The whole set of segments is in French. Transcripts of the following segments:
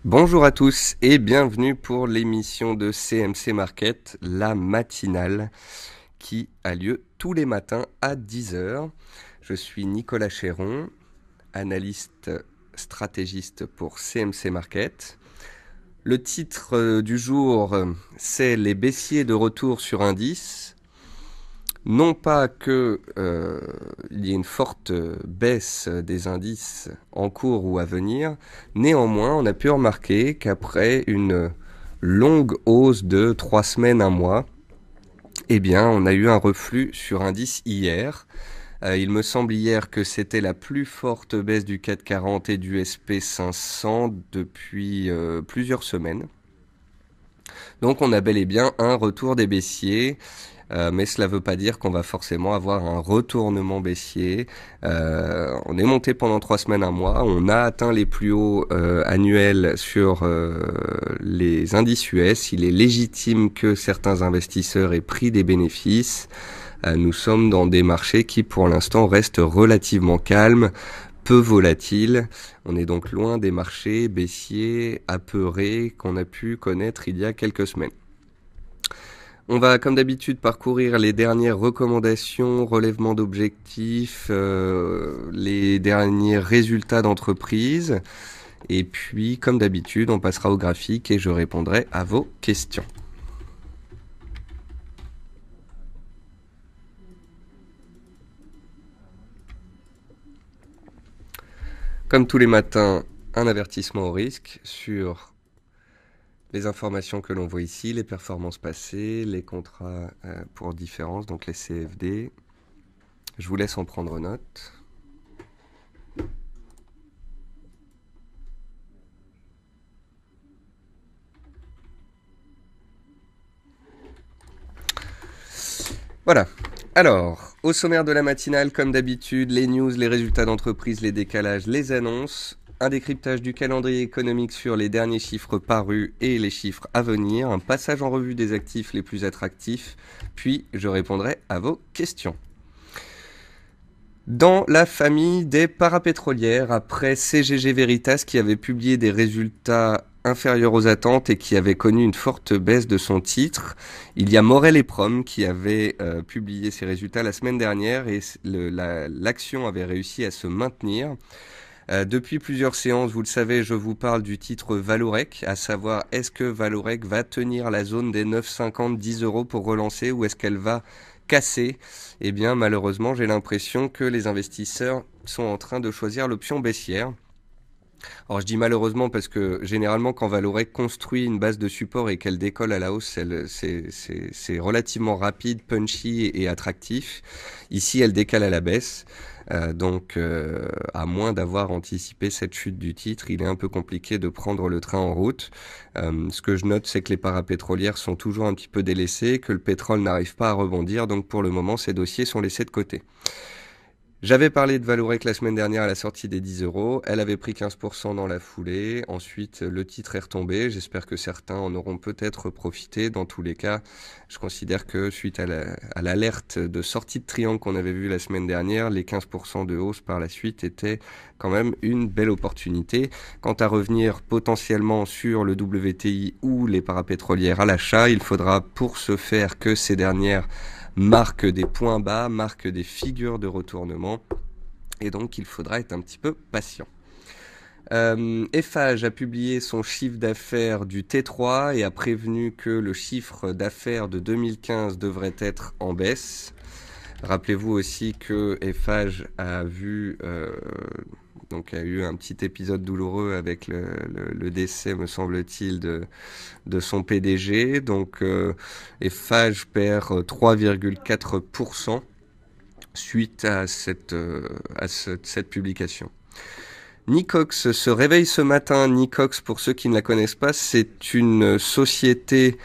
Bonjour à tous et bienvenue pour l'émission de CMC Market, la matinale qui a lieu tous les matins à 10 heures. Je suis Nicolas Chéron, analyste stratégiste pour CMC Market. Le titre du jour, c'est les baissiers de retour sur indice. Non pas qu'il y ait une forte baisse des indices en cours ou à venir, néanmoins on a pu remarquer qu'après une longue hausse de 3 semaines, un mois, eh bien on a eu un reflux sur indice hier. Il me semble hier que c'était la plus forte baisse du CAC 40 et du SP500 depuis plusieurs semaines. Donc on a bel et bien un retour des baissiers. Mais cela ne veut pas dire qu'on va forcément avoir un retournement baissier. On est monté pendant 3 semaines, un mois. On a atteint les plus hauts annuels sur les indices US. Il est légitime que certains investisseurs aient pris des bénéfices. Nous sommes dans des marchés qui, pour l'instant, restent relativement calmes, peu volatiles. On est donc loin des marchés baissiers, apeurés qu'on a pu connaître il y a quelques semaines. On va, comme d'habitude, parcourir les dernières recommandations, relèvements d'objectifs, les derniers résultats d'entreprise. Et puis, comme d'habitude, on passera au graphique et je répondrai à vos questions. Comme tous les matins, un avertissement au risque sur les informations que l'on voit ici, les performances passées, les contrats pour différence, donc les CFD. Je vous laisse en prendre note. Voilà. Alors, au sommaire de la matinale, comme d'habitude, les news, les résultats d'entreprise, les décalages, les annonces, un décryptage du calendrier économique sur les derniers chiffres parus et les chiffres à venir, un passage en revue des actifs les plus attractifs, puis je répondrai à vos questions. Dans la famille des parapétrolières, après CGG Veritas qui avait publié des résultats inférieurs aux attentes et qui avait connu une forte baisse de son titre, il y a Morel et Prom qui avait publié ses résultats la semaine dernière et l'action avait réussi à se maintenir. Depuis plusieurs séances, vous le savez, je vous parle du titre Valorec, à savoir est-ce que Valorec va tenir la zone des 9,50-10 euros pour relancer ou est-ce qu'elle va casser? Eh bien, malheureusement, j'ai l'impression que les investisseurs sont en train de choisir l'option baissière. Alors je dis malheureusement parce que généralement quand Valorec construit une base de support et qu'elle décolle à la hausse, c'est relativement rapide, punchy et attractif. Ici elle décale à la baisse, donc à moins d'avoir anticipé cette chute du titre, il est un peu compliqué de prendre le train en route. Ce que je note c'est que les parapétrolières sont toujours un petit peu délaissées, que le pétrole n'arrive pas à rebondir, donc pour le moment ces dossiers sont laissés de côté. J'avais parlé de Valorec la semaine dernière à la sortie des 10 euros. Elle avait pris 15% dans la foulée. Ensuite, le titre est retombé. J'espère que certains en auront peut-être profité. Dans tous les cas, je considère que suite à l'alerte de sortie de triangle qu'on avait vue la semaine dernière, les 15% de hausse par la suite étaient quand même une belle opportunité. Quant à revenir potentiellement sur le WTI ou les parapétrolières à l'achat, il faudra pour ce faire que ces dernières marque des points bas, marque des figures de retournement, et donc il faudra être un petit peu patient. Eiffage a publié son chiffre d'affaires du T3 et a prévenu que le chiffre d'affaires de 2015 devrait être en baisse. Rappelez-vous aussi que Eiffage a donc a eu un petit épisode douloureux avec le décès, me semble-t-il, de son PDG. Donc Eiffage perd 3,4% suite à cette publication. Nicox se réveille ce matin. Nicox, pour ceux qui ne la connaissent pas, c'est une société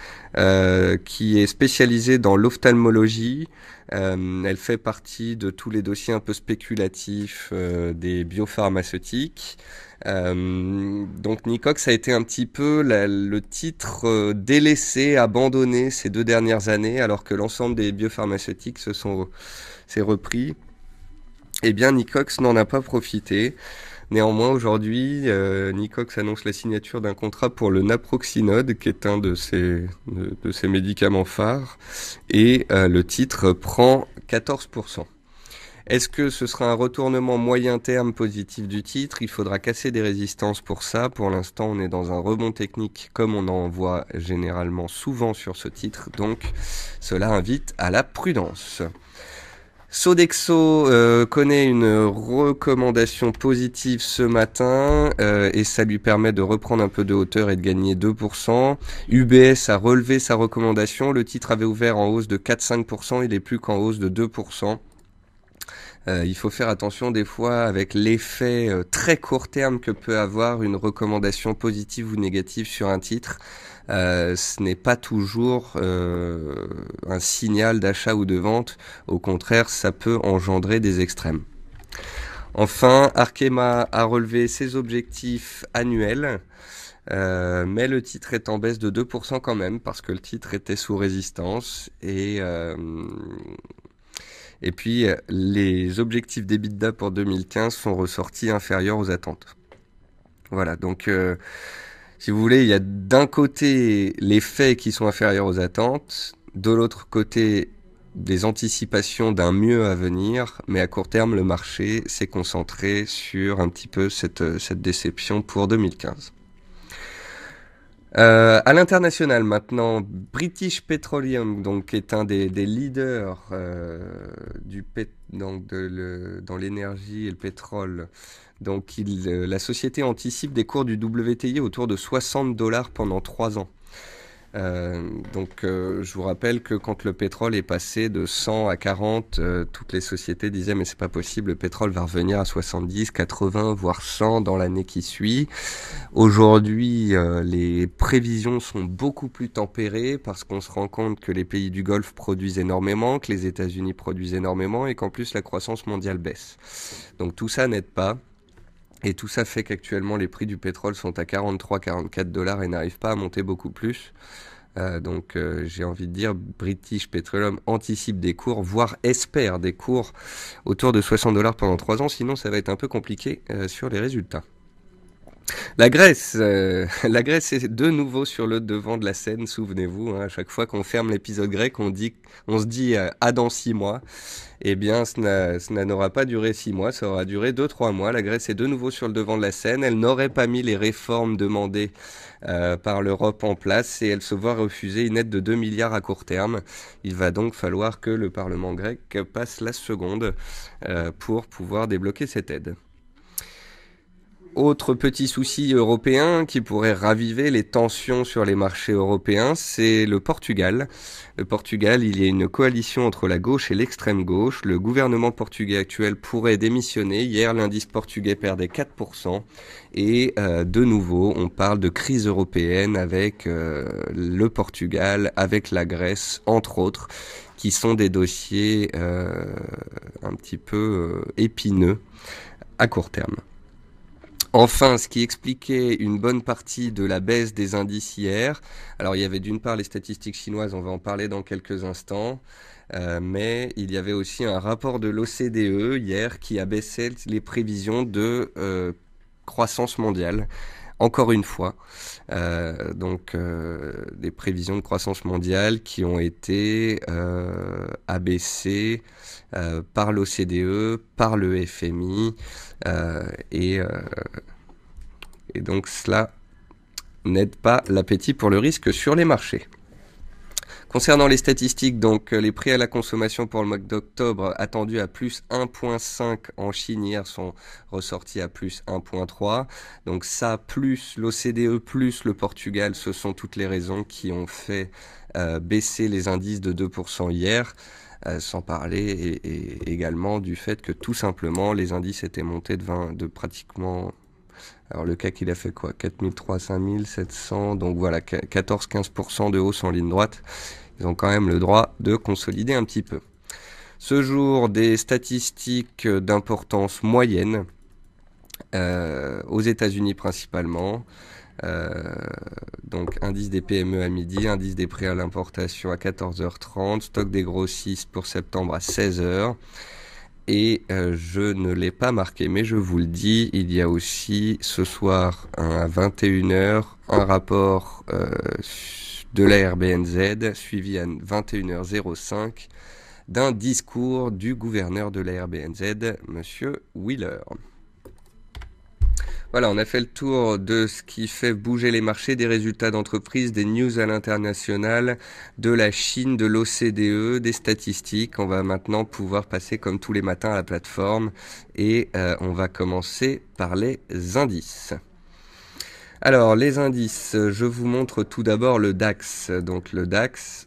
qui est spécialisée dans l'ophtalmologie. Elle fait partie de tous les dossiers un peu spéculatifs des biopharmaceutiques. Donc Nicox a été un petit peu le titre délaissé, abandonné ces 2 dernières années, alors que l'ensemble des biopharmaceutiques s'est repris. Eh bien Nicox n'en a pas profité. Néanmoins, aujourd'hui, Nicox annonce la signature d'un contrat pour le naproxenode, qui est un de ses médicaments phares, et le titre prend 14%. Est-ce que ce sera un retournement moyen terme positif du titre? Il faudra casser des résistances pour ça. Pour l'instant, on est dans un rebond technique comme on en voit généralement souvent sur ce titre. Donc, cela invite à la prudence. Sodexo connaît une recommandation positive ce matin et ça lui permet de reprendre un peu de hauteur et de gagner 2%. UBS a relevé sa recommandation. Le titre avait ouvert en hausse de 4-5%. Il est plus qu'en hausse de 2%. Il faut faire attention des fois avec l'effet très court terme que peut avoir une recommandation positive ou négative sur un titre. Ce n'est pas toujours un signal d'achat ou de vente. Au contraire, ça peut engendrer des extrêmes. Enfin, Arkema a relevé ses objectifs annuels. Mais le titre est en baisse de 2% quand même parce que le titre était sous résistance et puis, les objectifs d'EBITDA pour 2015 sont ressortis inférieurs aux attentes. Voilà, donc si vous voulez, il y a d'un côté les faits qui sont inférieurs aux attentes, de l'autre côté des anticipations d'un mieux à venir, mais à court terme, le marché s'est concentré sur un petit peu cette déception pour 2015. À l'international maintenant, British Petroleum, donc est un des leaders dans l'énergie et le pétrole. Donc la société anticipe des cours du WTI autour de $60 pendant 3 ans. Je vous rappelle que quand le pétrole est passé de 100 à 40, toutes les sociétés disaient mais c'est pas possible, le pétrole va revenir à 70, 80, voire 100 dans l'année qui suit. Aujourd'hui, les prévisions sont beaucoup plus tempérées parce qu'on se rend compte que les pays du Golfe produisent énormément, que les États-Unis produisent énormément et qu'en plus la croissance mondiale baisse. Donc tout ça n'aide pas. Et tout ça fait qu'actuellement les prix du pétrole sont à 43-44 dollars et n'arrivent pas à monter beaucoup plus. J'ai envie de dire, British Petroleum anticipe des cours, voire espère des cours autour de 60 dollars pendant 3 ans, sinon ça va être un peu compliqué sur les résultats. La Grèce est de nouveau sur le devant de la scène, souvenez-vous, hein, à chaque fois qu'on ferme l'épisode grec, on se dit à dans 6 mois. Eh bien, ça n'aura pas duré 6 mois, ça aura duré 2-3 mois. La Grèce est de nouveau sur le devant de la scène. Elle n'aurait pas mis les réformes demandées par l'Europe en place et elle se voit refuser une aide de 2 milliards à court terme. Il va donc falloir que le Parlement grec passe la seconde pour pouvoir débloquer cette aide. Autre petit souci européen qui pourrait raviver les tensions sur les marchés européens, c'est le Portugal. Le Portugal, il y a une coalition entre la gauche et l'extrême gauche. Le gouvernement portugais actuel pourrait démissionner. Hier, l'indice portugais perdait 4%. Et de nouveau, on parle de crise européenne avec le Portugal, avec la Grèce, entre autres, qui sont des dossiers un petit peu épineux à court terme. Enfin, ce qui expliquait une bonne partie de la baisse des indices hier, alors il y avait d'une part les statistiques chinoises, on va en parler dans quelques instants, mais il y avait aussi un rapport de l'OCDE hier qui a baissé les prévisions de croissance mondiale. Encore une fois, des prévisions de croissance mondiale qui ont été abaissées par l'OCDE, par le FMI, et donc cela n'aide pas l'appétit pour le risque sur les marchés. Concernant les statistiques, donc les prix à la consommation pour le mois d'octobre attendus à plus 1,5 en Chine hier sont ressortis à plus 1,3. Donc ça, plus l'OCDE, plus le Portugal, ce sont toutes les raisons qui ont fait baisser les indices de 2% hier. Sans parler et également du fait que tout simplement les indices étaient montés de pratiquement... Alors le CAC il a fait quoi? 4003, 5700, donc voilà, 14-15% de hausse en ligne droite. Ils ont quand même le droit de consolider un petit peu. Ce jour, des statistiques d'importance moyenne, aux États-Unis principalement. Donc indice des PME à midi, indice des prix à l'importation à 14h30, stock des grossistes pour septembre à 16h. Et je ne l'ai pas marqué, mais je vous le dis, il y a aussi ce soir à 21h un rapport de la RBNZ suivi à 21h05 d'un discours du gouverneur de la RBNZ, Monsieur Wheeler. Voilà, on a fait le tour de ce qui fait bouger les marchés, des résultats d'entreprise, des news à l'international, de la Chine, de l'OCDE, des statistiques. On va maintenant pouvoir passer comme tous les matins à la plateforme et on va commencer par les indices. Alors, les indices, je vous montre tout d'abord le DAX. Donc le DAX,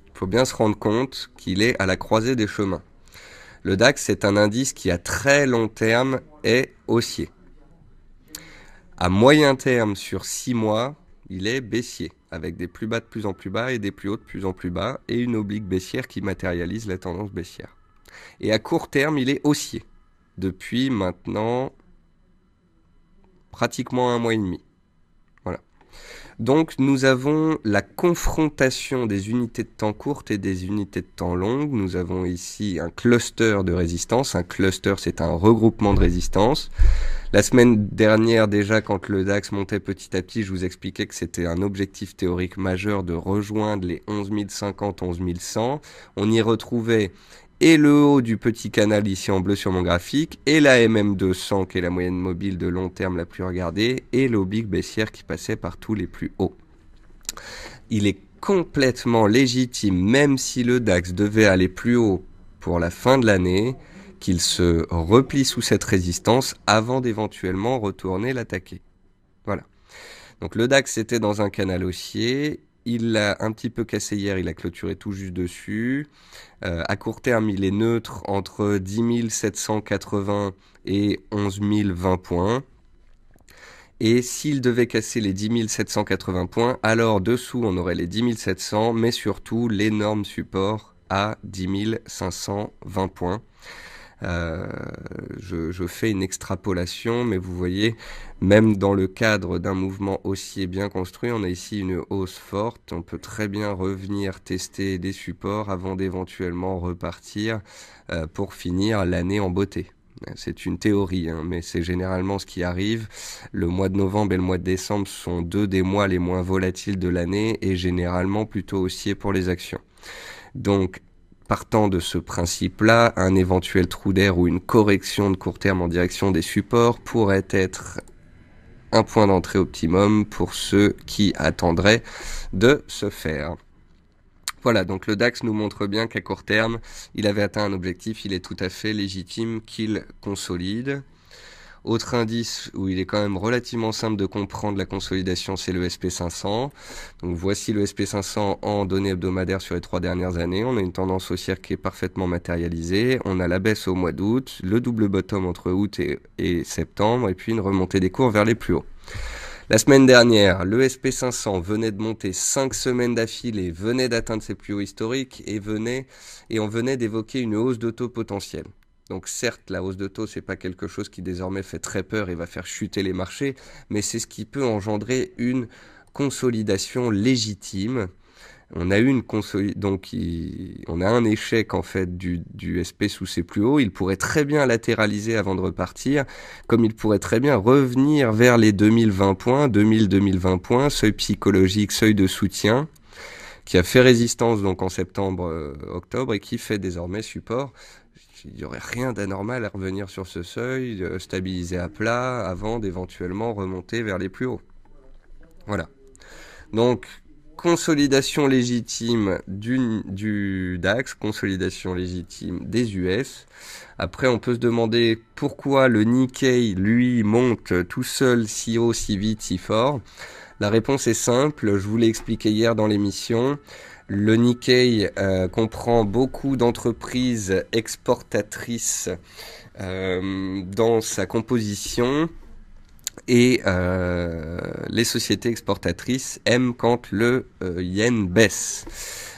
il faut bien se rendre compte qu'il est à la croisée des chemins. Le DAX, c'est un indice qui à très long terme est haussier. À moyen terme, sur 6 mois, il est baissier, avec des plus bas de plus en plus bas et des plus hauts de plus en plus bas, et une oblique baissière qui matérialise la tendance baissière. Et à court terme, il est haussier, depuis maintenant pratiquement 1 mois et demi. Voilà. Donc nous avons la confrontation des unités de temps courtes et des unités de temps longues. Nous avons ici un cluster de résistance. Un cluster, c'est un regroupement de résistance. La semaine dernière, déjà, quand le DAX montait petit à petit, je vous expliquais que c'était un objectif théorique majeur de rejoindre les 11 050, 11 100. On y retrouvait et le haut du petit canal ici en bleu sur mon graphique, et la MM200 qui est la moyenne mobile de long terme la plus regardée, et l'oblique baissière qui passait par tous les plus hauts. Il est complètement légitime, même si le DAX devait aller plus haut pour la fin de l'année, qu'il se replie sous cette résistance avant d'éventuellement retourner l'attaquer. Voilà. Donc le DAX était dans un canal haussier, il l'a un petit peu cassé hier, il a clôturé tout juste dessus. À court terme, il est neutre entre 10 780 et 11 020 points. Et s'il devait casser les 10 780 points, alors dessous on aurait les 10 700, mais surtout l'énorme support à 10 520 points. Je fais une extrapolation, mais vous voyez, même dans le cadre d'un mouvement haussier bien construit, on a ici une hausse forte. On peut très bien revenir tester des supports avant d'éventuellement repartir pour finir l'année en beauté. C'est une théorie, hein, mais c'est généralement ce qui arrive. Le mois de novembre et le mois de décembre sont deux des mois les moins volatiles de l'année et généralement plutôt haussiers pour les actions. Donc, partant de ce principe-là, un éventuel trou d'air ou une correction de court terme en direction des supports pourrait être un point d'entrée optimum pour ceux qui attendraient de se faire. Voilà, donc le DAX nous montre bien qu'à court terme, il avait atteint un objectif, il est tout à fait légitime qu'il consolide. Autre indice où il est quand même relativement simple de comprendre la consolidation, c'est le SP500. Donc voici le SP500 en données hebdomadaires sur les 3 dernières années. On a une tendance haussière qui est parfaitement matérialisée. On a la baisse au mois d'août, le double bottom entre août et septembre, et puis une remontée des cours vers les plus hauts. La semaine dernière, le SP500 venait de monter 5 semaines d'affilée, venait d'atteindre ses plus hauts historiques et on venait d'évoquer une hausse de taux potentielle. Donc certes, la hausse de taux, c'est pas quelque chose qui désormais fait très peur et va faire chuter les marchés, mais c'est ce qui peut engendrer une consolidation légitime. On a eu une donc on a un échec en fait du SP sous ses plus hauts. Il pourrait très bien latéraliser avant de repartir, comme il pourrait très bien revenir vers les 2020 points, 2020 points, seuil psychologique, seuil de soutien, qui a fait résistance donc en septembre-octobre et qui fait désormais support. Il n'y aurait rien d'anormal à revenir sur ce seuil, stabiliser à plat, avant d'éventuellement remonter vers les plus hauts. Voilà. Donc, consolidation légitime du DAX, consolidation légitime des US. Après, on peut se demander pourquoi le Nikkei, lui, monte tout seul si haut, si vite, si fort. La réponse est simple, je vous l'ai expliqué hier dans l'émission. Le Nikkei comprend beaucoup d'entreprises exportatrices dans sa composition. Et les sociétés exportatrices aiment quand le yen baisse.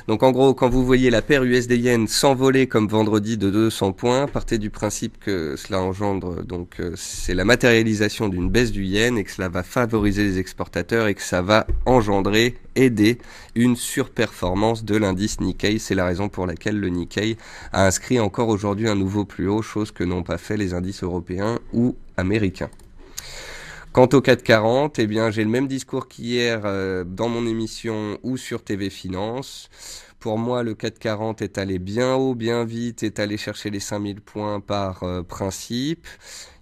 Donc en gros, quand vous voyez la paire USD-Yen s'envoler comme vendredi de 200 points, partez du principe que cela engendre, donc c'est la matérialisation d'une baisse du yen et que cela va favoriser les exportateurs et que ça va engendrer, aider une surperformance de l'indice Nikkei. C'est la raison pour laquelle le Nikkei a inscrit encore aujourd'hui un nouveau plus haut, chose que n'ont pas fait les indices européens ou américains. Quant au 440, eh bien, j'ai le même discours qu'hier dans mon émission ou sur TV Finance. Pour moi, le 440 est allé bien haut, bien vite, est allé chercher les 5000 points par principe.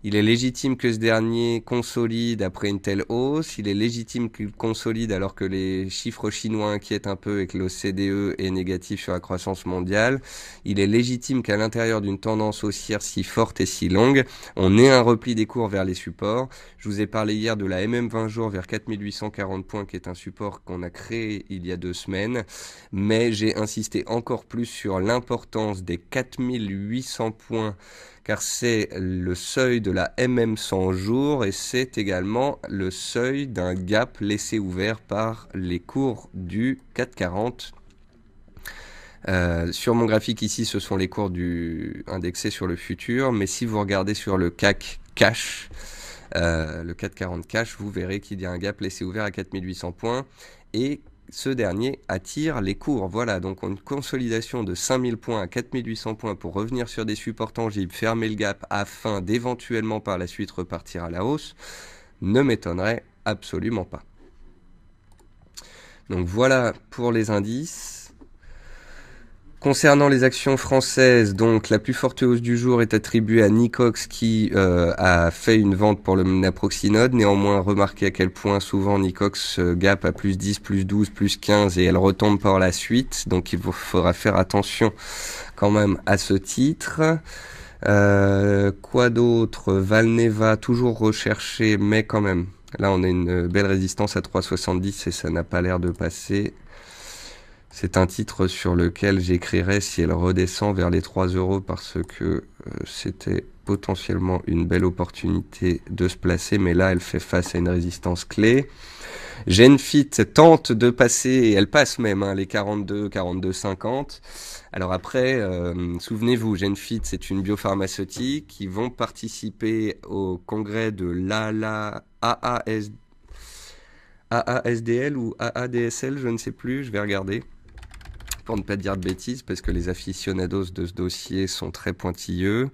Il est légitime que ce dernier consolide après une telle hausse. Il est légitime qu'il consolide alors que les chiffres chinois inquiètent un peu et que l'OCDE est négatif sur la croissance mondiale. Il est légitime qu'à l'intérieur d'une tendance haussière si forte et si longue, on ait un repli des cours vers les supports. Je vous ai parlé hier de la MM20 jours vers 4840 points qui est un support qu'on a créé il y a 2 semaines. Mais j'ai insisté encore plus sur l'importance des 4800 points car c'est le seuil de la MM100 jours et c'est également le seuil d'un gap laissé ouvert par les cours du 440. Sur mon graphique ici, ce sont les cours indexés sur le futur, mais si vous regardez sur le CAC Cash, le 440 Cash, vous verrez qu'il y a un gap laissé ouvert à 4800 points et ce dernier attire les cours. Voilà, donc une consolidation de 5000 points à 4800 points pour revenir sur des supports tangibles, fermer le gap afin d'éventuellement par la suite repartir à la hausse, ne m'étonnerait absolument pas. Donc voilà pour les indices. Concernant les actions françaises, donc la plus forte hausse du jour est attribuée à Nicox qui a fait une vente pour le naproxinode. Néanmoins, remarquez à quel point souvent Nicox gap à plus 10, plus 12, plus 15 et elle retombe par la suite. Donc il vous faudra faire attention quand même à ce titre. Quoi d'autre? Valneva, toujours recherché, mais quand même. Là, on a une belle résistance à 3,70 et ça n'a pas l'air de passer. C'est un titre sur lequel j'écrirais si elle redescend vers les 3 € parce que c'était potentiellement une belle opportunité de se placer, mais là elle fait face à une résistance clé. Genfit tente de passer, et elle passe même les 42, 42,50. Alors après, souvenez-vous, Genfit c'est une biopharmaceutique qui vont participer au congrès de AASDL ou AADSL, je ne sais plus, je vais regarder. Pour ne pas dire de bêtises, parce que les aficionados de ce dossier sont très pointilleux.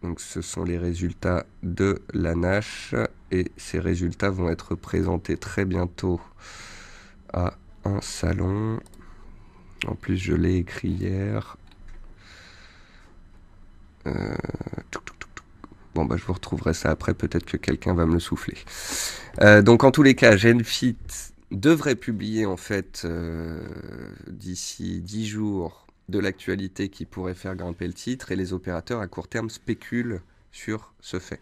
Donc ce sont les résultats de la NASH, et ces résultats vont être présentés très bientôt à un salon. En plus, je l'ai écrit hier. Bon, bah, je vous retrouverai ça après, peut-être que quelqu'un va me le souffler. Donc, en tous les cas, Genfit devrait publier, en fait, d'ici 10 jours, de l'actualité qui pourrait faire grimper le titre, et les opérateurs à court terme spéculent sur ce fait.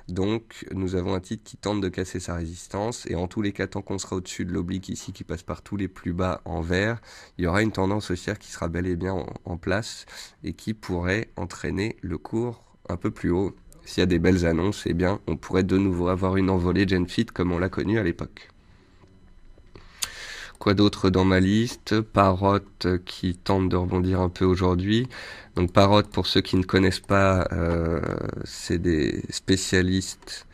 Donc, nous avons un titre qui tente de casser sa résistance, et en tous les cas, tant qu'on sera au-dessus de l'oblique ici, qui passe par tous les plus bas en vert, il y aura une tendance haussière qui sera bel et bien en place, et qui pourrait entraîner le cours un peu plus haut. S'il y a des belles annonces, eh bien, on pourrait de nouveau avoir une envolée Genfit comme on l'a connu à l'époque. Quoi d'autre dans ma liste? Parrot qui tente de rebondir un peu aujourd'hui. Donc Parrot, pour ceux qui ne connaissent pas, c'est des spécialistes.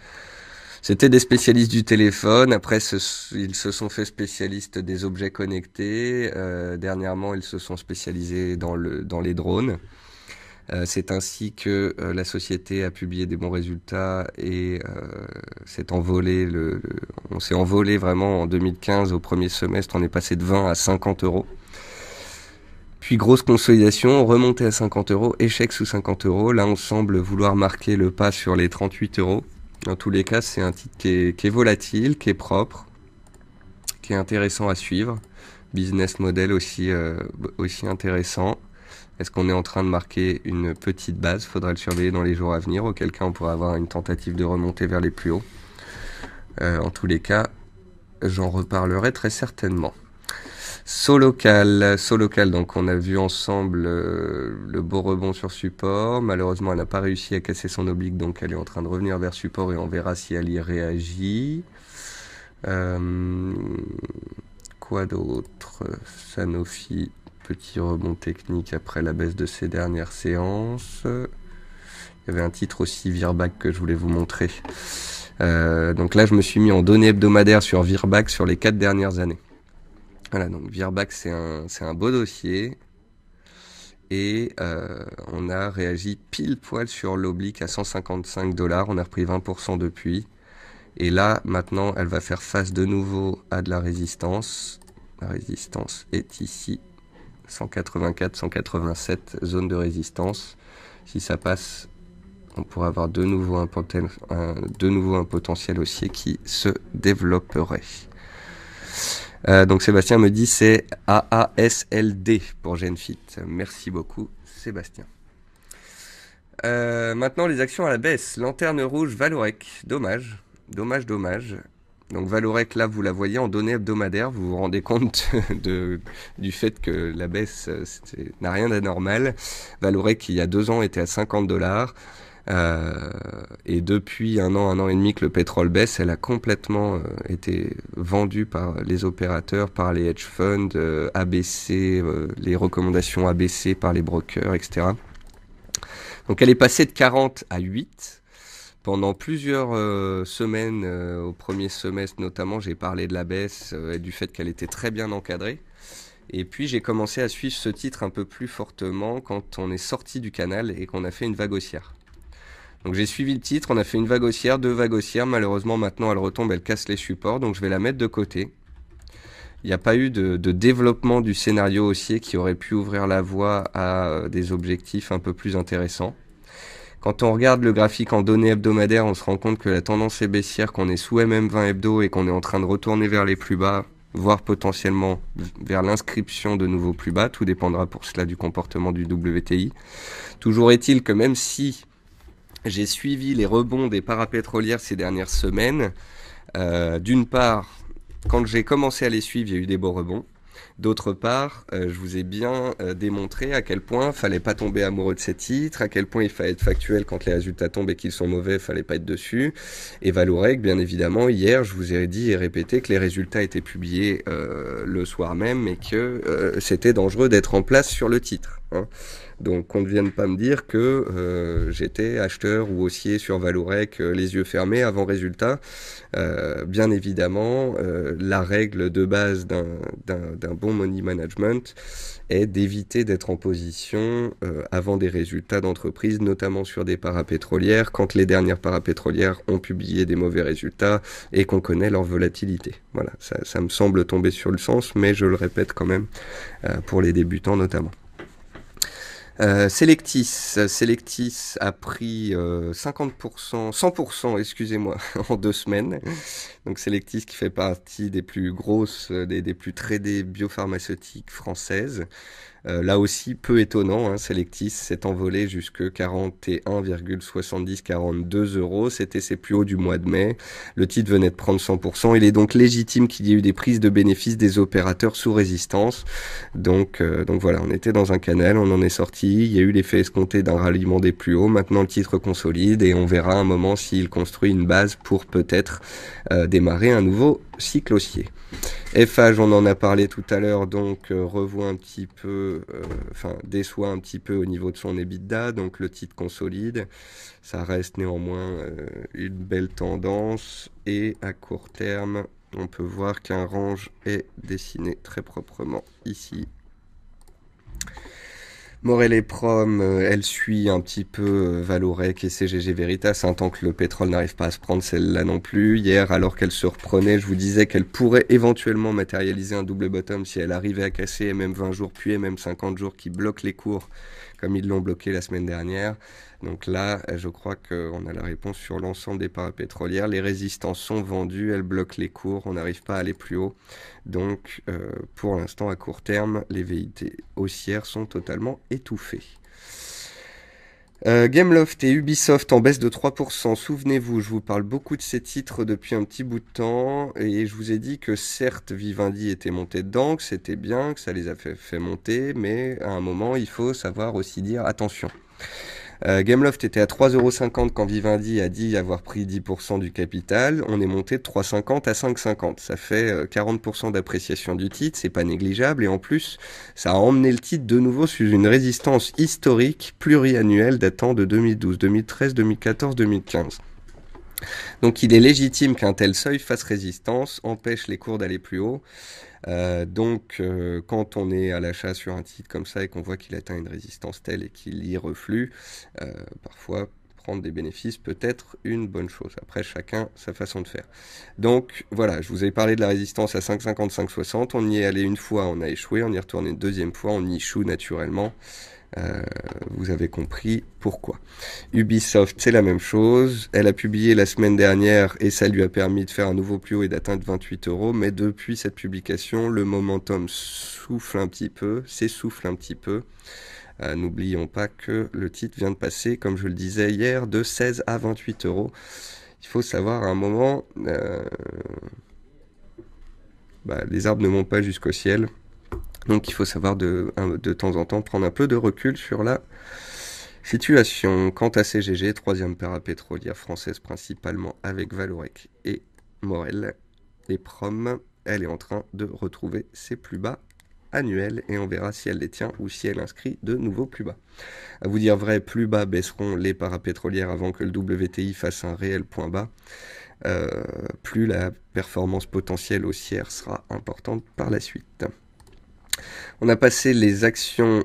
C'était des spécialistes du téléphone. Après, ils se sont fait spécialistes des objets connectés. Dernièrement, ils se sont spécialisés dans les drones. C'est ainsi que la société a publié des bons résultats et s'est envolé. On s'est envolé vraiment en 2015 au premier semestre. On est passé de 20 à 50 €. Puis grosse consolidation, remontée à 50 €, échec sous 50 €. Là, on semble vouloir marquer le pas sur les 38 €. Dans tous les cas, c'est un titre qui est volatile, qui est propre, qui est intéressant à suivre. Business model aussi intéressant. Est-ce qu'on est en train de marquer une petite base? Faudra le surveiller dans les jours à venir, auquel cas on pourra avoir une tentative de remonter vers les plus hauts. En tous les cas, j'en reparlerai très certainement. Solocal, donc on a vu ensemble le beau rebond sur support. Malheureusement, elle n'a pas réussi à casser son oblique, donc elle est en train de revenir vers support et on verra si elle y réagit. Quoi d'autre? Sanofi, petit rebond technique après la baisse de ses dernières séances. Il y avait un titre aussi, Virbac, que je voulais vous montrer. Donc là, je me suis mis en données hebdomadaires sur Virbac sur les 4 dernières années. Voilà, donc Virbac, c'est un beau dossier. Et on a réagi pile poil sur l'oblique à 155 $. On a repris 20% depuis. Et là, maintenant, elle va faire face de nouveau à de la résistance. La résistance est ici. 184, 187, zone de résistance. Si ça passe, on pourrait avoir de nouveau un potentiel haussier qui se développerait. Donc Sébastien me dit c'est AASLD pour Genfit. Merci beaucoup Sébastien. Maintenant les actions à la baisse. Lanterne rouge Valorec. Dommage. Donc Valorec, là, vous la voyez en données hebdomadaires, vous vous rendez compte du fait que la baisse n'a rien d'anormal. Valorec, il y a 2 ans, était à 50 $. Et depuis un an et demi que le pétrole baisse, elle a complètement été vendue par les opérateurs, par les hedge funds, ABC, les recommandations ABC par les brokers, etc. Donc elle est passée de 40 à 8. Pendant plusieurs semaines, au premier semestre notamment, j'ai parlé de la baisse et du fait qu'elle était très bien encadrée. Et puis j'ai commencé à suivre ce titre un peu plus fortement quand on est sorti du canal et qu'on a fait une vague haussière. Donc j'ai suivi le titre, on a fait une vague haussière, 2 vagues haussières. Malheureusement maintenant elle retombe, elle casse les supports, donc je vais la mettre de côté. Il n'y a pas eu de développement du scénario haussier qui aurait pu ouvrir la voie à des objectifs un peu plus intéressants. Quand on regarde le graphique en données hebdomadaires, on se rend compte que la tendance est baissière, qu'on est sous MM20 hebdo et qu'on est en train de retourner vers les plus bas, voire potentiellement vers l'inscription de nouveaux plus bas. Tout dépendra pour cela du comportement du WTI. Toujours est-il que même si j'ai suivi les rebonds des parapétrolières ces dernières semaines, d'une part, quand j'ai commencé à les suivre, il y a eu des beaux rebonds. D'autre part, je vous ai bien démontré à quel point il fallait pas tomber amoureux de ces titres, à quel point il fallait être factuel quand les résultats tombent et qu'ils sont mauvais, il fallait pas être dessus. Et Valorec, bien évidemment, hier, je vous ai dit et répété que les résultats étaient publiés le soir même et que c'était dangereux d'être en place sur le titre. Hein. Donc qu'on ne vienne pas me dire que j'étais acheteur ou haussier sur Valorec les yeux fermés avant résultat. Bien évidemment, la règle de base d'un bon money management est d'éviter d'être en position avant des résultats d'entreprise, notamment sur des parapétrolières, quand les dernières parapétrolières ont publié des mauvais résultats et qu'on connaît leur volatilité. Voilà, ça me semble tomber sur le sens, mais je le répète quand même pour les débutants notamment. Selectis a pris 50%, 100%, excusez-moi, en 2 semaines. Donc Selectis qui fait partie des plus grosses, des plus tradées biopharmaceutiques françaises. Là aussi, peu étonnant, hein, Selectis s'est envolé jusque 41,70-42 €. C'était ses plus hauts du mois de mai. Le titre venait de prendre 100%. Il est donc légitime qu'il y ait eu des prises de bénéfices des opérateurs sous résistance. Donc voilà, on était dans un canal, on en est sorti. Il y a eu l'effet escompté d'un ralliement des plus hauts. Maintenant, le titre consolide et on verra un moment s'il construit une base pour peut-être démarrer un nouveau cycle haussier. FH, on en a parlé tout à l'heure, donc revoit un petit peu, déçoit un petit peu au niveau de son EBITDA, donc le titre consolide. Ça reste néanmoins une belle tendance et à court terme, on peut voir qu'un range est dessiné très proprement ici. Morel et Prom, elle suit un petit peu Valorec et CGG Veritas, tant que le pétrole n'arrive pas à se prendre celle-là non plus. Hier, alors qu'elle se reprenait, je vous disais qu'elle pourrait éventuellement matérialiser un double bottom si elle arrivait à casser MM 20 jours puis MM 50 jours qui bloquent les cours comme ils l'ont bloqué la semaine dernière. Donc là, je crois qu'on a la réponse sur l'ensemble des parapétrolières. Les résistances sont vendues, elles bloquent les cours, on n'arrive pas à aller plus haut. Donc, pour l'instant, à court terme, les velléités haussières sont totalement étouffées. Gameloft et Ubisoft en baisse de 3%. Souvenez-vous, je vous parle beaucoup de ces titres depuis un petit bout de temps et je vous ai dit que certes Vivendi était monté dedans, que c'était bien, que ça les a fait monter, mais à un moment il faut savoir aussi dire attention. Gameloft était à 3,50€ quand Vivendi a dit avoir pris 10% du capital. On est monté de 3,50 à 5,50. Ça fait 40% d'appréciation du titre, c'est pas négligeable. Et en plus, ça a emmené le titre de nouveau sur une résistance historique pluriannuelle datant de 2012, 2013, 2014, 2015. Donc il est légitime qu'un tel seuil fasse résistance, empêche les cours d'aller plus haut. Quand on est à l'achat sur un titre comme ça et qu'on voit qu'il atteint une résistance telle et qu'il y reflue, parfois prendre des bénéfices peut être une bonne chose. Après, chacun sa façon de faire. Donc voilà, je vous ai parlé de la résistance à 5,50, 5,60. On y est allé une fois, on a échoué. On y est retourné une deuxième fois, on y échoue naturellement. Vous avez compris pourquoi. Ubisoft, c'est la même chose. Elle a publié la semaine dernière et ça lui a permis de faire un nouveau plus haut et d'atteindre 28€. Mais depuis cette publication, le momentum s'essouffle un petit peu. N'oublions pas que le titre vient de passer, comme je le disais hier, de 16 à 28€. Il faut savoir à un moment, les arbres ne montent pas jusqu'au ciel. Donc il faut savoir de temps en temps prendre un peu de recul sur la situation. Quant à CGG, troisième parapétrolière française principalement avec Vallourec et Morel, les proms, elle est en train de retrouver ses plus bas annuels et on verra si elle les tient ou si elle inscrit de nouveaux plus bas. À vous dire vrai, plus bas baisseront les parapétrolières avant que le WTI fasse un réel point bas. Plus la performance potentielle haussière sera importante par la suite. On a passé les actions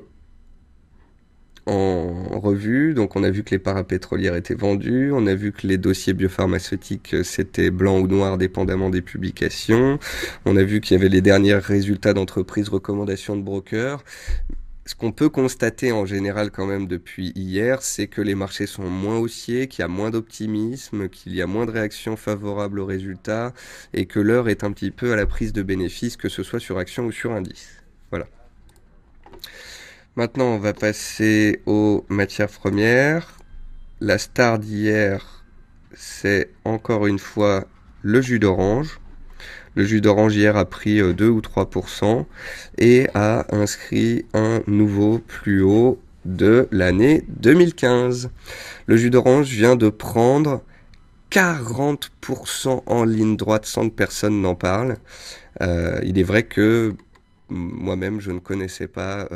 en revue, donc on a vu que les parapétrolières étaient vendues, on a vu que les dossiers biopharmaceutiques c'était blanc ou noir dépendamment des publications, on a vu qu'il y avait les derniers résultats d'entreprises, recommandations de brokers. Ce qu'on peut constater en général quand même depuis hier, c'est que les marchés sont moins haussiers, qu'il y a moins d'optimisme, qu'il y a moins de réactions favorables aux résultats et que l'heure est un petit peu à la prise de bénéfices, que ce soit sur action ou sur indice. Voilà. Maintenant, on va passer aux matières premières. La star d'hier, c'est encore une fois le jus d'orange. Le jus d'orange hier a pris 2 ou 3% et a inscrit un nouveau plus haut de l'année 2015. Le jus d'orange vient de prendre 40% en ligne droite sans que personne n'en parle. Il est vrai que moi-même, je ne connaissais pas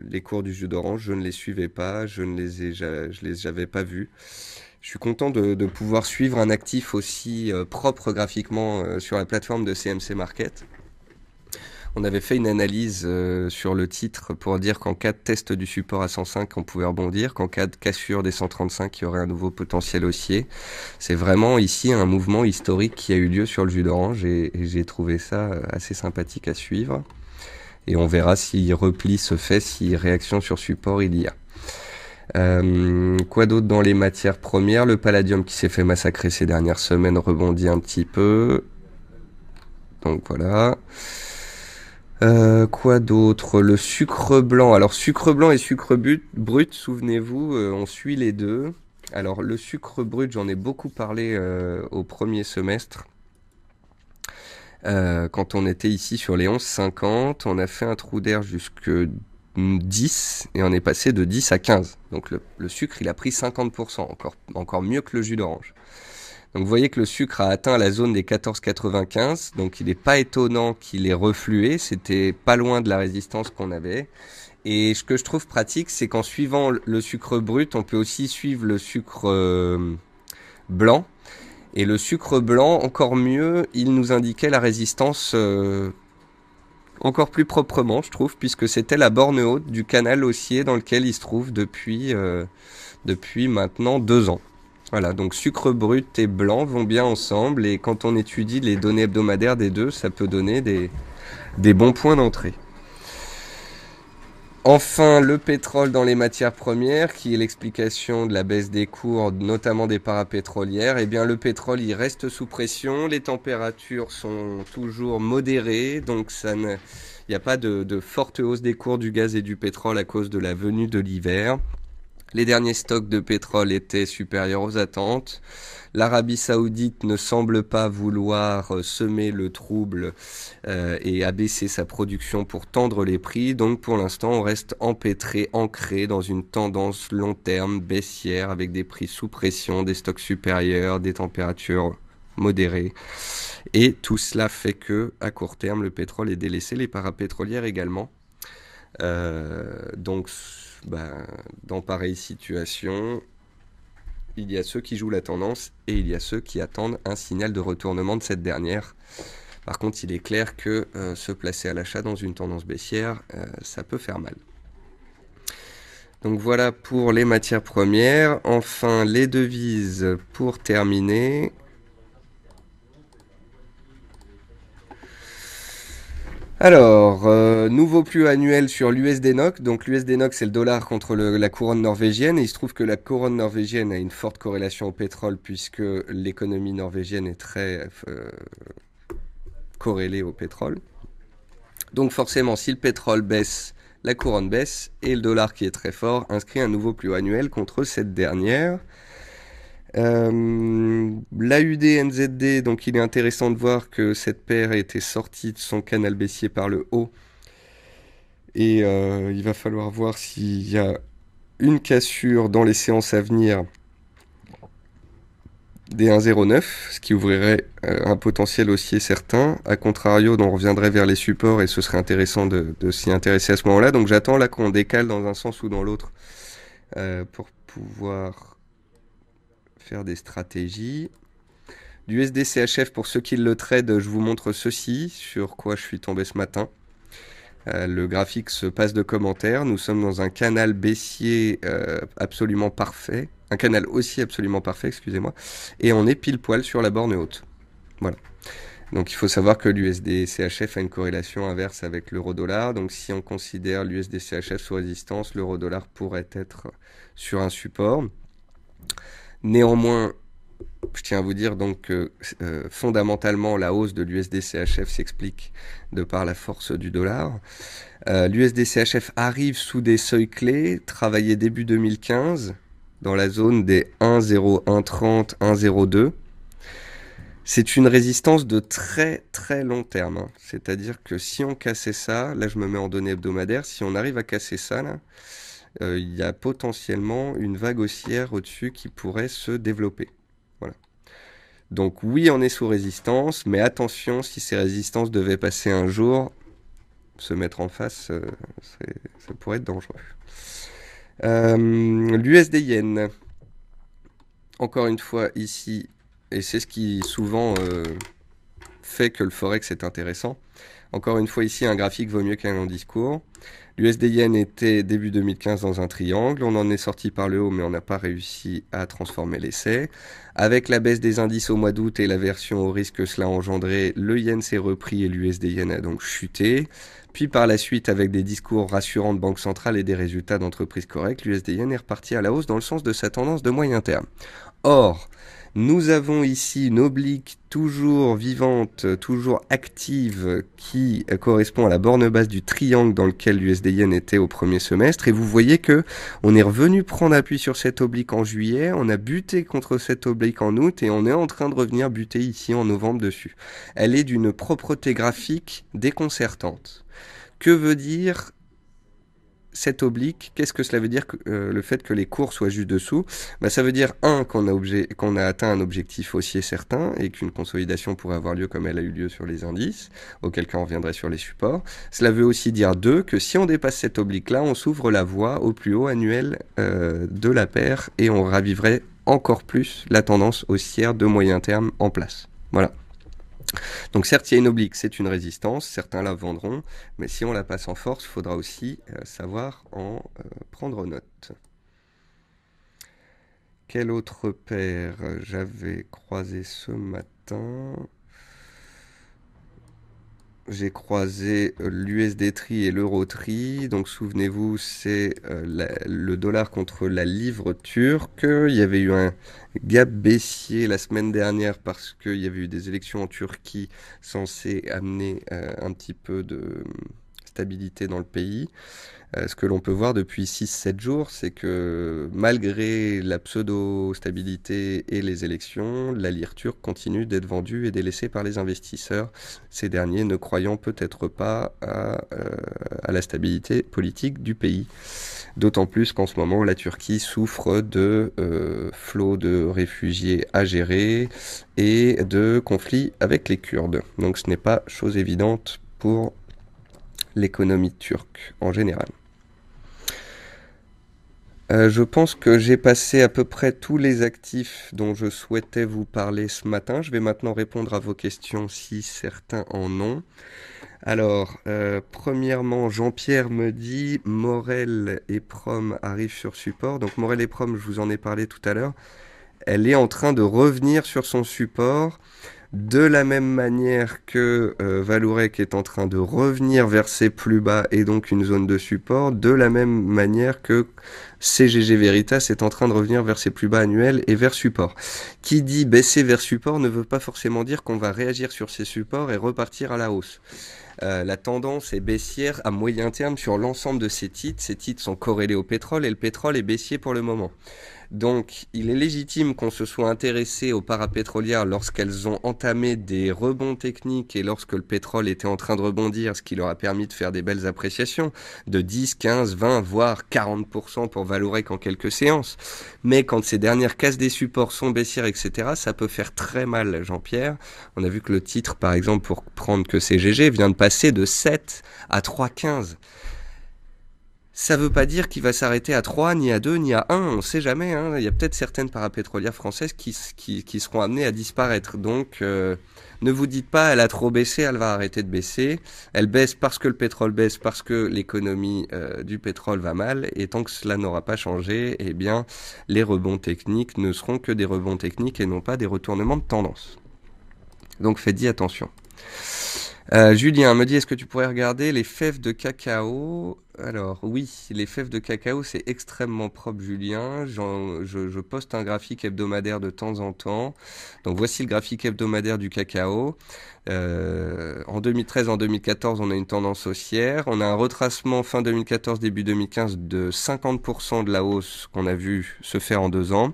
les cours du jus d'orange, je ne les suivais pas, je les avais pas vus. Je suis content de pouvoir suivre un actif aussi propre graphiquement sur la plateforme de CMC Market. On avait fait une analyse sur le titre pour dire qu'en cas de test du support à 105, on pouvait rebondir, qu'en cas de cassure des 135, il y aurait un nouveau potentiel haussier. C'est vraiment ici un mouvement historique qui a eu lieu sur le jus d'orange et j'ai trouvé ça assez sympathique à suivre. Et on verra si repli se fait, si réaction sur support il y a. Quoi d'autre dans les matières premières? Le palladium qui s'est fait massacrer ces dernières semaines rebondit un petit peu. Donc voilà. Quoi d'autre? Le sucre blanc. Alors sucre blanc et sucre brut, souvenez-vous, on suit les deux. Alors le sucre brut, j'en ai beaucoup parlé au premier semestre. Quand on était ici sur les 11,50, on a fait un trou d'air jusque 10 et on est passé de 10 à 15. Donc le sucre, il a pris 50%, encore mieux que le jus d'orange. Donc vous voyez que le sucre a atteint la zone des 14,95, donc il n'est pas étonnant qu'il ait reflué, c'était pas loin de la résistance qu'on avait. Et ce que je trouve pratique, c'est qu'en suivant le sucre brut, on peut aussi suivre le sucre blanc. Et le sucre blanc, encore mieux, il nous indiquait la résistance encore plus proprement, je trouve, puisque c'était la borne haute du canal haussier dans lequel il se trouve depuis maintenant 2 ans. Voilà, donc sucre brut et blanc vont bien ensemble et quand on étudie les données hebdomadaires des deux, ça peut donner des bons points d'entrée. Enfin, le pétrole dans les matières premières, qui est l'explication de la baisse des cours, notamment des parapétrolières. Eh bien, le pétrole, il reste sous pression, les températures sont toujours modérées, donc il n'y a pas de forte hausse des cours du gaz et du pétrole à cause de la venue de l'hiver. Les derniers stocks de pétrole étaient supérieurs aux attentes. L'Arabie Saoudite ne semble pas vouloir semer le trouble et abaisser sa production pour tendre les prix. Donc pour l'instant, on reste empêtré, ancré dans une tendance long terme baissière avec des prix sous pression, des stocks supérieurs, des températures modérées. Et tout cela fait que, à court terme, le pétrole est délaissé, les parapétrolières également. Donc, dans pareille situation, il y a ceux qui jouent la tendance et il y a ceux qui attendent un signal de retournement de cette dernière. Par contre, il est clair que se placer à l'achat dans une tendance baissière, ça peut faire mal. Donc voilà pour les matières premières. Enfin, les devises pour terminer. Alors, nouveau plus annuel sur l'USD NOK. Donc l'USD NOK, c'est le dollar contre la couronne norvégienne. Et il se trouve que la couronne norvégienne a une forte corrélation au pétrole puisque l'économie norvégienne est très corrélée au pétrole. Donc forcément, si le pétrole baisse, la couronne baisse et le dollar qui est très fort inscrit un nouveau plus annuel contre cette dernière. L'AUD-NZD, donc il est intéressant de voir que cette paire a été sortie de son canal baissier par le haut. Et il va falloir voir s'il y a une cassure dans les séances à venir des 1,09, ce qui ouvrirait un potentiel haussier certain. A contrario, on reviendrait vers les supports et ce serait intéressant de s'y intéresser à ce moment-là. Donc j'attends là qu'on décale dans un sens ou dans l'autre pour pouvoir faire des stratégies. L'USD CHF, pour ceux qui le trade, je vous montre ceci, sur quoi je suis tombé ce matin. Le graphique se passe de commentaires. Nous sommes dans un canal baissier absolument parfait. Un canal haussier absolument parfait, excusez-moi. Et on est pile poil sur la borne haute. Voilà. Donc il faut savoir que l'USD CHF a une corrélation inverse avec l'euro-dollar. Donc si on considère l'USD CHF sous résistance, l'euro-dollar pourrait être sur un support. Néanmoins, je tiens à vous dire donc que fondamentalement la hausse de l'USD CHF s'explique de par la force du dollar. L'USD CHF arrive sous des seuils clés travaillés début 2015 dans la zone des 1,0130, 1,02. C'est une résistance de très très long terme. Hein. C'est-à-dire que si on cassait ça, là je me mets en données hebdomadaires, si on arrive à casser ça, là, il y a potentiellement une vague haussière au-dessus qui pourrait se développer. Voilà. Donc oui, on est sous résistance, mais attention, si ces résistances devaient passer un jour, se mettre en face, ça pourrait être dangereux. L'USD Yen, encore une fois ici, et c'est ce qui souvent fait que le Forex est intéressant. Encore une fois ici, un graphique vaut mieux qu'un long discours. L'USD Yen était début 2015 dans un triangle, on en est sorti par le haut mais on n'a pas réussi à transformer l'essai. Avec la baisse des indices au mois d'août et l'aversion au risque que cela a engendré, le Yen s'est repris et l'USD Yen a donc chuté. Puis par la suite, avec des discours rassurants de banque centrale et des résultats d'entreprises corrects, l'USD Yen est reparti à la hausse dans le sens de sa tendance de moyen terme. Or, nous avons ici une oblique toujours vivante, toujours active, qui correspond à la borne basse du triangle dans lequel l'USD Yen était au premier semestre. Et vous voyez que on est revenu prendre appui sur cette oblique en juillet, on a buté contre cette oblique en août et on est en train de revenir buter ici en novembre dessus. Elle est d'une propreté graphique déconcertante. Que veut dire cette oblique? Qu'est-ce que cela veut dire le fait que les cours soient juste dessous? Ça veut dire, qu'on a atteint un objectif haussier certain et qu'une consolidation pourrait avoir lieu comme elle a eu lieu sur les indices, auquel cas on reviendrait sur les supports. Cela veut aussi dire, deux, que si on dépasse cette oblique-là, on s'ouvre la voie au plus haut annuel de la paire et on raviverait encore plus la tendance haussière de moyen terme en place. Voilà. Donc certes, il y a une oblique, c'est une résistance, certains la vendront, mais si on la passe en force, il faudra aussi savoir en prendre note. Quelle autre paire j'avais croisé ce matin? J'ai croisé l'USD Tri et l'Euro Tri. Donc souvenez-vous, c'est le dollar contre la livre turque. Il y avait eu un gap baissier la semaine dernière parce qu'il y avait eu des élections en Turquie censées amener un petit peu de stabilité dans le pays. Ce que l'on peut voir depuis 6-7 jours, c'est que malgré la pseudo-stabilité et les élections, la lire turque continue d'être vendue et délaissée par les investisseurs, ces derniers ne croyant peut-être pas à la stabilité politique du pays. D'autant plus qu'en ce moment, la Turquie souffre de flots de réfugiés à gérer et de conflits avec les Kurdes. Donc ce n'est pas chose évidente pour l'économie turque en général. Je pense que j'ai passé à peu près tous les actifs dont je souhaitais vous parler ce matin. Je vais maintenant répondre à vos questions si certains en ont. Alors, premièrement, Jean-Pierre me dit Morel et Prom arrivent sur support. Donc Morel et Prom, je vous en ai parlé tout à l'heure. Elle est en train de revenir sur son support. De la même manière que Vallourec est en train de revenir vers ses plus bas et donc une zone de support, de la même manière que CGG Veritas est en train de revenir vers ses plus bas annuels et vers support. Qui dit baisser vers support ne veut pas forcément dire qu'on va réagir sur ces supports et repartir à la hausse. La tendance est baissière à moyen terme sur l'ensemble de ces titres. Ces titres sont corrélés au pétrole et le pétrole est baissier pour le moment. Donc, il est légitime qu'on se soit intéressé aux parapétrolières lorsqu'elles ont entamé des rebonds techniques et lorsque le pétrole était en train de rebondir, ce qui leur a permis de faire des belles appréciations de 10, 15, 20, voire 40% pour Vallourec en quelques séances. Mais quand ces dernières cassent des supports, sont baissières, etc., ça peut faire très mal, Jean-Pierre. On a vu que le titre, par exemple, pour prendre que CGG, vient de passer de 7 à 3,15. Ça veut pas dire qu'il va s'arrêter à 3, ni à 2, ni à 1, on sait jamais. Hein. Il y a peut-être certaines parapétrolières françaises qui seront amenées à disparaître. Donc, ne vous dites pas, elle a trop baissé, elle va arrêter de baisser. Elle baisse parce que le pétrole baisse, parce que l'économie du pétrole va mal. Et tant que cela n'aura pas changé, eh bien, les rebonds techniques ne seront que des rebonds techniques et non pas des retournements de tendance. Donc, faites-y attention. Julien me dit, est-ce que tu pourrais regarder les fèves de cacao? Alors oui, les fèves de cacao, c'est extrêmement propre, Julien. Je poste un graphique hebdomadaire de temps en temps. Donc voici le graphique hebdomadaire du cacao. En 2013, en 2014, on a une tendance haussière. On a un retracement fin 2014, début 2015 de 50% de la hausse qu'on a vu se faire en 2 ans.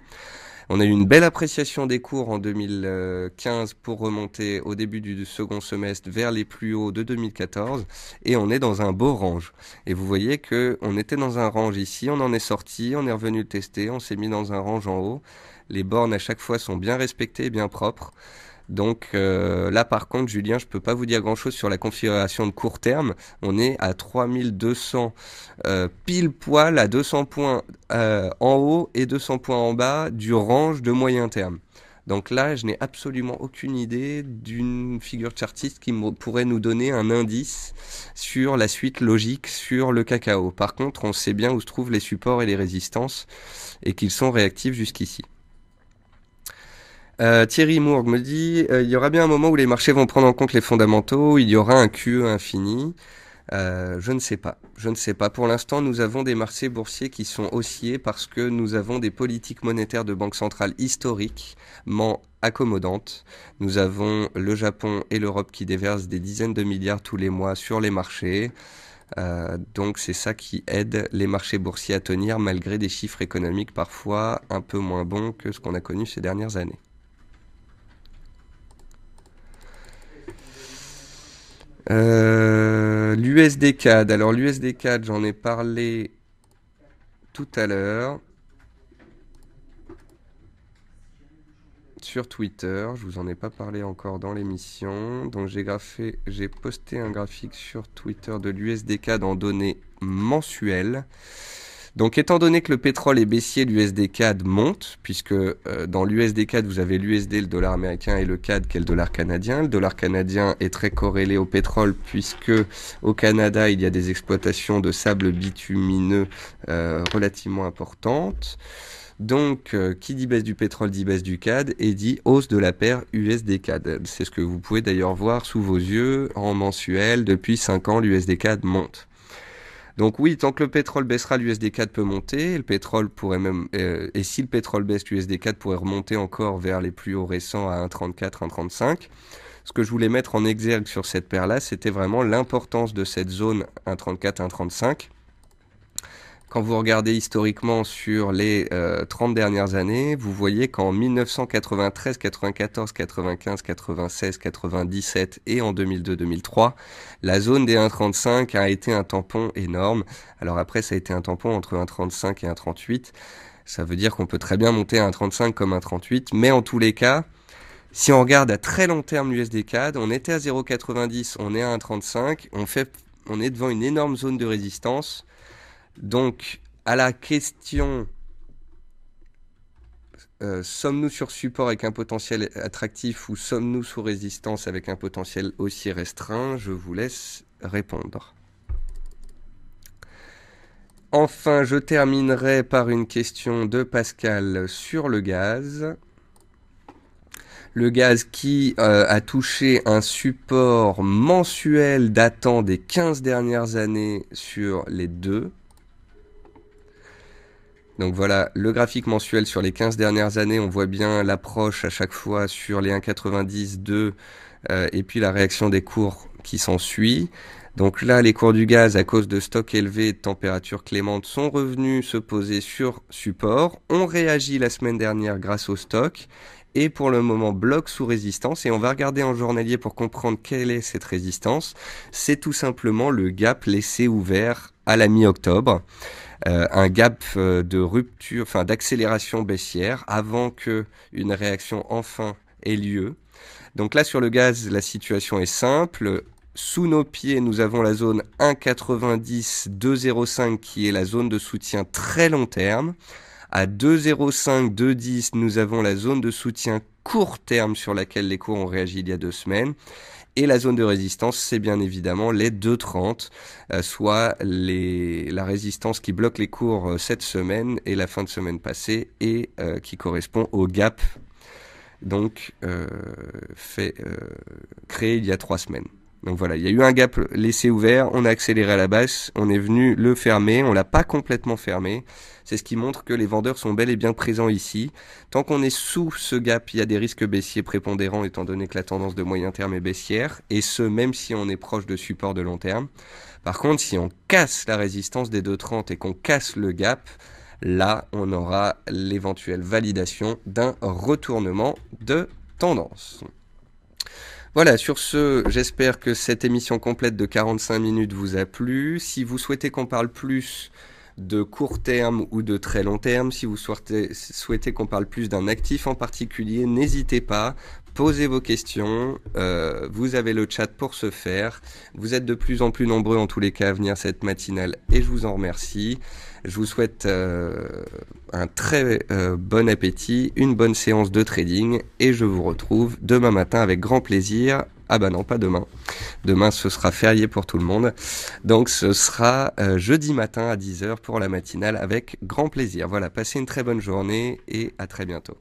On a eu une belle appréciation des cours en 2015 pour remonter au début du second semestre vers les plus hauts de 2014 et on est dans un beau range. Et vous voyez que on était dans un range ici, on en est sorti, on est revenu le tester, on s'est mis dans un range en haut. Les bornes à chaque fois sont bien respectées, bien propres. Donc là par contre Julien, je peux pas vous dire grand chose sur la configuration de court terme. On est à 3200 pile poil à 200 points en haut et 200 points en bas du range de moyen terme. Donc là je n'ai absolument aucune idée d'une figure chartiste qui pourrait nous donner un indice sur la suite logique sur le cacao. Par contre on sait bien où se trouvent les supports et les résistances et qu'ils sont réactifs jusqu'ici. Thierry Mourgue me dit il y aura bien un moment où les marchés vont prendre en compte les fondamentaux, il y aura un QE infini. Je ne sais pas. Je ne sais pas. Pour l'instant, nous avons des marchés boursiers qui sont haussiers parce que nous avons des politiques monétaires de banque centrale historiquement accommodantes. Nous avons le Japon et l'Europe qui déversent des dizaines de milliards tous les mois sur les marchés. Donc c'est ça qui aide les marchés boursiers à tenir malgré des chiffres économiques parfois un peu moins bons que ce qu'on a connu ces dernières années. L'USD CAD. Alors l'USD CAD, j'en ai parlé tout à l'heure sur Twitter. Je vous en ai pas parlé encore dans l'émission. Donc j'ai posté un graphique sur Twitter de l'USD CAD en données mensuelles. Donc étant donné que le pétrole est baissier, l'USD CAD monte, puisque dans l'USD CAD, vous avez l'USD, le dollar américain, et le CAD qui est le dollar canadien. Le dollar canadien est très corrélé au pétrole, puisque au Canada, il y a des exploitations de sable bitumineux relativement importantes. Donc, qui dit baisse du pétrole dit baisse du CAD et dit hausse de la paire USD-CAD. C'est ce que vous pouvez d'ailleurs voir sous vos yeux en mensuel. Depuis 5 ans, l'USD-CAD monte. Donc oui, tant que le pétrole baissera, l'USD-CAD peut monter. Le pétrole pourrait même, et si le pétrole baisse, l'USD-CAD pourrait remonter encore vers les plus hauts récents à 1,34, 1,35. ce que je voulais mettre en exergue sur cette paire-là, c'était vraiment l'importance de cette zone 1,34, 1,35. Quand vous regardez historiquement sur les 30 dernières années, vous voyez qu'en 1993, 94, 95, 96, 97 et en 2002-2003, la zone des 1,35 a été un tampon énorme. Alors après, ça a été un tampon entre 1,35 et 1,38. Ça veut dire qu'on peut très bien monter à 1,35 comme 1,38, mais en tous les cas, si on regarde à très long terme l'USD CAD, on était à 0,90, on est à 1,35, on est devant une énorme zone de résistance. Donc, à la question sommes-nous sur support avec un potentiel attractif ou sommes-nous sous résistance avec un potentiel aussi restreint, je vous laisse répondre. Enfin, je terminerai par une question de Pascal sur le gaz. Le gaz qui a touché un support mensuel datant des 15 dernières années sur les deux. Donc voilà, le graphique mensuel sur les 15 dernières années, on voit bien l'approche à chaque fois sur les 1,90, 2, et puis la réaction des cours qui s'ensuit. Donc là, les cours du gaz, à cause de stocks élevés et de températures clémentes, sont revenus se poser sur support. On réagit la semaine dernière grâce au stock, et pour le moment bloque sous résistance. Et on va regarder en journalier pour comprendre quelle est cette résistance. C'est tout simplement le gap laissé ouvert à la mi-octobre. Un gap de rupture, enfin d'accélération baissière avant que une réaction enfin ait lieu. Donc là sur le gaz, la situation est simple. Sous nos pieds, nous avons la zone 1,90, 2,05 qui est la zone de soutien très long terme. À 2,05, 2,10, nous avons la zone de soutien court terme sur laquelle les cours ont réagi il y a 2 semaines. Et la zone de résistance, c'est bien évidemment les 2,30, soit la résistance qui bloque les cours cette semaine et la fin de semaine passée, et qui correspond au gap donc créé il y a 3 semaines. Donc voilà, il y a eu un gap laissé ouvert, on a accéléré à la baisse, on est venu le fermer, on l'a pas complètement fermé. C'est ce qui montre que les vendeurs sont bel et bien présents ici. Tant qu'on est sous ce gap, il y a des risques baissiers prépondérants étant donné que la tendance de moyen terme est baissière, et ce même si on est proche de support de long terme. Par contre, si on casse la résistance des 2,30 et qu'on casse le gap, là on aura l'éventuelle validation d'un retournement de tendance. Voilà, sur ce, j'espère que cette émission complète de 45 minutes vous a plu. Si vous souhaitez qu'on parle plus de court terme ou de très long terme, si vous souhaitez qu'on parle plus d'un actif en particulier, n'hésitez pas, posez vos questions, vous avez le chat pour ce faire. Vous êtes de plus en plus nombreux en tous les cas à venir cette matinale et je vous en remercie. Je vous souhaite un très bon appétit, une bonne séance de trading et je vous retrouve demain matin avec grand plaisir. Ah bah non, pas demain. Demain, ce sera férié pour tout le monde. Donc, ce sera jeudi matin à 10h pour la matinale avec grand plaisir. Voilà, passez une très bonne journée et à très bientôt.